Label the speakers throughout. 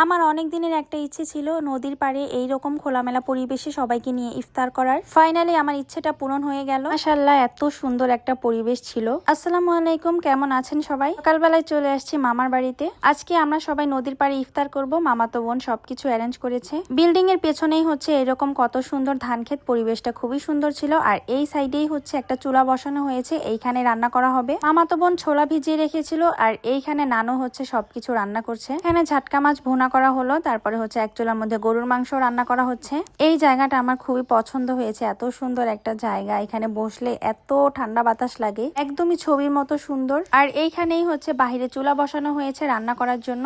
Speaker 1: আমার অনেক দিনের একটা ইচ্ছে ছিল নদীর পাড়ে এইরকম খোলামেলা পরিবেশে সবাইকে নিয়ে ইফতার করার। ফাইনালি আমার ইচ্ছেটা পূরণ হয়ে গেল। মাশাআল্লাহ, এত সুন্দর একটা পরিবেশ ছিল। আসসালামু আলাইকুম, কেমন আছেন সবাই? সকালবেলায় চলে আসছি মামার বাড়িতে। আজকে আমরা সবাই নদীর পাড়ে ইফতার করব। মামাতো বোন সবকিছু অ্যারেঞ্জ করেছে। বিল্ডিং এর পেছনেই হচ্ছে এরকম কত সুন্দর ধান ক্ষেত, পরিবেশটা খুবই সুন্দর ছিল। আর এই সাইডেই হচ্ছে একটা চুলা বসানো হয়েছে, এইখানে রান্না করা হবে। মামাতো বোন ছোলা ভিজিয়ে রেখেছিল আর এইখানে নানু হচ্ছে সবকিছু রান্না করছে। এখানে ঝাটকা মাছ ভুনা করা হলো, তারপরে হচ্ছে এক চুলার মধ্যে গরুর মাংস রান্না করা হচ্ছে। এই জায়গাটা আমার খুবই পছন্দ হয়েছে, এত সুন্দর একটা জায়গা। এখানে বসলে এত ঠান্ডা বাতাস লাগে, একদমই ছবির মতো সুন্দর। আর এইখানেই হচ্ছে বাহিরে চুলা বসানো হয়েছে রান্না করার জন্য।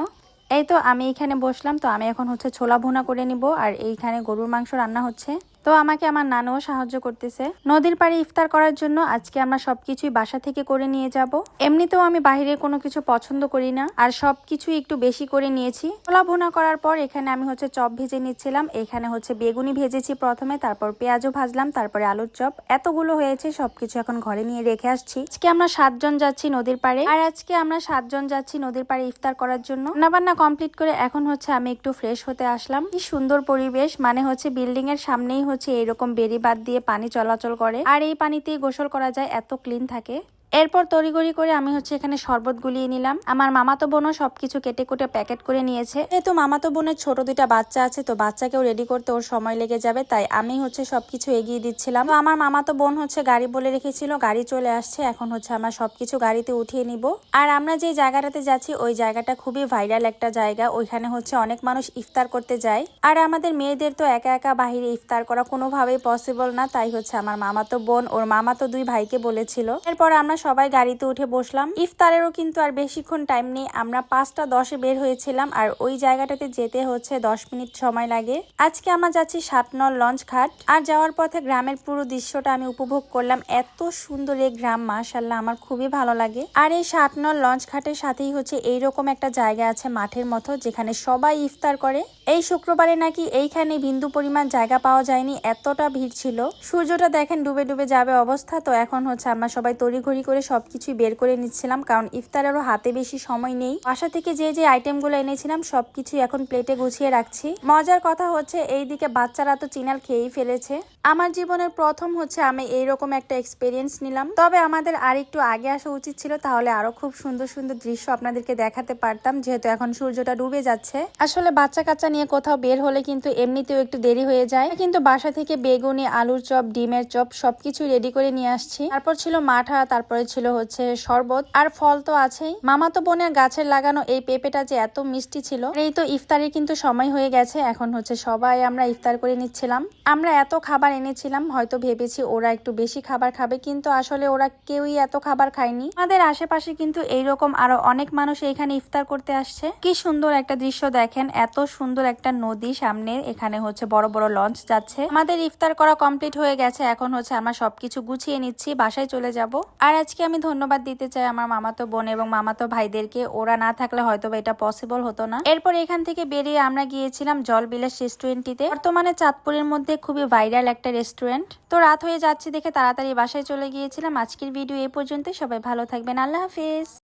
Speaker 1: এই তো আমি এখানে বসলাম, তো আমি এখন হচ্ছে ছোলা ভুনা করে নিব আর এইখানে গরুর মাংস রান্না হচ্ছে। তো আমাকে আমার নানুও সাহায্য করতেছে নদীর পাড়ে ইফতার করার জন্য। আজকে আমরা সবকিছুই বাসা থেকে করে নিয়ে যাব। এমনিতেও আমি বাইরে কোনো কিছু পছন্দ করি না, আর সবকিছু একটু বেশি করে নিয়েছি। ছোলা ভুনা করার পর এখানে আমি হচ্ছে চপ ভেজে নিচ্ছিলাম। এখানে হচ্ছে বেগুনি ভেজেছি প্রথমে, তারপর পেঁয়াজও ভাজলাম, তারপরে আলুর চপ। এতগুলো হয়েছে, সবকিছু এখন ঘরে নিয়ে রেখে আসছি। আজকে আমরা 7 জন যাচ্ছি নদীর পাড়ে, আর আজকে আমরা 7 জন যাচ্ছি নদীর পাড়ে ইফতার করার জন্য। রান্নাবান্না কমপ্লিট করে এখন হচ্ছে আমি একটু ফ্রেশ হতে আসলাম। কি সুন্দর পরিবেশ, মানে হচ্ছে বিল্ডিং এর সামনেই হচ্ছে এরকম বেড়ি বাদ দিয়ে পানি চলাচল করে, আর এই পানিতেই গোসল করা যায়, এত ক্লিন থাকে। এরপর তড়িঘড়ি করে আমি হচ্ছে এখানে শরবত গুলিয়ে নিলাম। আমার মামাতো বোনও সবকিছু কেটে কুটে প্যাকেট করে নিয়েছে। যেহেতু মামাতো বোনের ছোট 2টা বাচ্চা আছে, তো বাচ্চাকেও রেডি করতে ওর সময় লেগে যাবে, তাই আমি হচ্ছে সবকিছু এগিয়ে দিচ্ছিলাম। তো আমার মামাতো বোন হচ্ছে গাড়ি বলে রেখেছিল, গাড়ি চলে আসছে। এখন হচ্ছে আমরা সবকিছু গাড়িতে উঠিয়ে নিব। আর আমরা যে জায়গাটাতে যাচ্ছি ওই জায়গাটা খুবই ভাইরাল একটা জায়গা। ওইখানে হচ্ছে অনেক মানুষ ইফতার করতে যায়, আর আমাদের মেয়েদের তো একা একা বাহিরে ইফতার করা কোনোভাবেই পসিবল না। তাই হচ্ছে আমার মামাতো বোন ওর মামাতো 2 ভাইকে বলেছিল। এরপর আমরা সবাই গাড়িতে উঠে বসলাম। ইফতারেরও কিন্তু আর বেশিক্ষণ টাইম নেই। আমরা 5টা 10-এ বের হয়েছিলাম, আর ওই জায়গাটাতে যেতে হচ্ছে 10 মিনিট সময় লাগে। আজকে আমরা যাচ্ছি 7 নং লঞ্চ ঘাট, আর যাওয়ার পথে গ্রামের পুরো দৃশ্যটা আমি উপভোগ করলাম। এত সুন্দর এই গ্রাম, মাশাআল্লাহ, আমার খুবই ভালো লাগে। আর এই 7 নং লঞ্চ ঘাটের সাথেই হচ্ছে এইরকম একটা জায়গা আছে মাঠের মতো, যেখানে সবাই ইফতার করে। এই শুক্রবারে নাকি এইখানে বিন্দু পরিমাণ জায়গা পাওয়া যায়নি, এতটা ভিড় ছিল। সূর্যটা দেখেন ডুবে ডুবে যাবে অবস্থা। তো এখন হচ্ছে আমরা সবাই তড়িঘড়ি করে সবকিছুই বের করে নিচ্ছিলাম, কারণ ইফতারেরও হাতে বেশি সময় নেই। বাসা থেকে যে যে আইটেমগুলো এনেছিলাম সবকিছুই এখন প্লেটে গুছিয়ে রাখছি। মজার কথা হচ্ছে এইদিকে বাচ্চারা তো চিনাল খেয়েই ফেলেছে। আমার জীবনের প্রথম হচ্ছে আমি এইরকম একটা এক্সপিরিয়েন্স নিলাম। তবে আমাদের আর একটু আগে আসা উচিত ছিল, তাহলে আরো খুব সুন্দর সুন্দর দৃশ্য আপনাদেরকে দেখাতে পারতাম। যেহেতু এখন সূর্যটা ডুবে যাচ্ছে, আসলে বাচ্চা কাচ্চা নিয়ে কোথাও বের হলে কিন্তু এমনিতেও একটু দেরি হয়ে যায়। কিন্তু বাসা থেকে বেগুনি, আলুর চপ, ডিমের চপ সবকিছু রেডি করে নিয়ে আসছি। তারপর ছিল মাঠা, তারপরে ছিল হচ্ছে শরবত, আর ফল তো আছেই। মামাতো বোনের গাছের লাগানো এই পেঁপেটা যে এত মিষ্টি ছিল। এই তো ইফতারের কিন্তু সময় হয়ে গেছে। এখন হচ্ছে সবাই আমরা ইফতার করে নিচ্ছিলাম। আমরা এত খাবার এনেছিলাম, হয়তো ভেবেছি ওরা একটু বেশি খাবার খাবে, কিন্তু আসলে ওরা কেউই এত খাবার খায়নি। আমাদের আশেপাশে কিন্তু এইরকম আরো অনেক মানুষ এখানে ইফতার করতে আসছে। কি সুন্দর একটা দৃশ্য দেখেন, এত সুন্দর একটা নদী সামনে, এখানে হচ্ছে বড় বড় লঞ্চ যাচ্ছে। আমাদের ইফতার করা কমপ্লিট হয়ে গেছে। এখন হচ্ছে আমরা সবকিছু গুছিয়ে নিচ্ছি, বাসায় চলে যাব। আর আজকে আমি ধন্যবাদ দিতে চাই আমার মামাতো বোন এবং মামাতো ভাইদেরকে। ওরা না থাকলে হয়তো এটা পসিবল হতো না। এরপর এখান থেকে বেরিয়ে আমরা গিয়েছিলাম জলবিলাস রেস্টুরেন্টটিতে। বর্তমানে চাঁদপুরের মধ্যে খুবই ভাইরাল একটা রেস্টুরেন্ট। তো রাত হয়ে যাচ্ছে দেখে তাড়াতাড়ি বাসায় চলে গিয়েছিলাম। আজকের ভিডিও এই পর্যন্ত। সবাই ভালো থাকবেন, আল্লাহ হাফেজ।